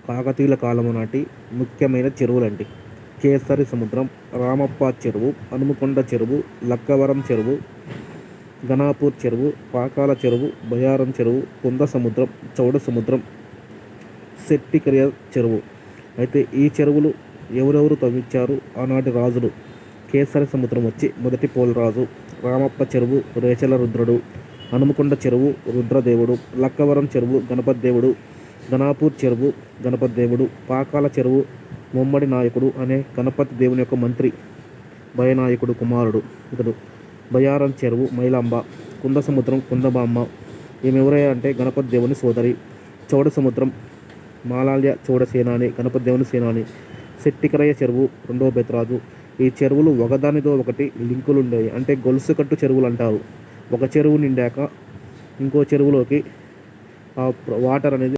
కాకతీయుల కాలము నాటి ముఖ్యమైన చెరువులండి. కేసరి సముద్రం, రామప్ప చెరువు, హనుమకొండ చెరువు, లక్కవరం చెరువు, ఘనాపూర్ చెరువు, పాకాల చెరువు, బయారం చెరువు, కొంద సముద్రం, చౌడ సముద్రం, సెట్టికరియ చెరువు. అయితే ఈ చెరువులు ఎవరెవరు తవ్వించారు? ఆనాటి రాజులు. కేసరి సముద్రం వచ్చి మొదటి పోలరాజు, రామప్ప చెరువు రేచల రుద్రుడు, హనుమకొండ చెరువు రుద్రదేవుడు, లక్కవరం చెరువు గణపతి దేవుడు, ఘనాపూర్ చెరువు గణపతి దేవుడు, పాకాల చెరువు ముమ్మడి నాయకుడు అనే గణపతి దేవుని యొక్క మంత్రి భయనాయకుడు కుమారుడు ఇతడు, బయారం చెరువు మైలాంబ, కుంద సముద్రం కుందబామ్మ, ఈమెవరయ్యా అంటే గణపతి దేవుని సోదరి, చౌడ సముద్రం మాలాల్య చౌడ సేనాని గణపతి దేవుని సేనాని, సెట్టికరయ్య చెరువు రెండవ బెతరాజు. ఈ చెరువులు ఒకదానితో ఒకటి లింకులు ఉండేవి, అంటే గొలుసు కట్టు చెరువులు అంటారు. ఒక చెరువు నిండాక ఇంకో చెరువులోకి ఆ వాటర్ అనేది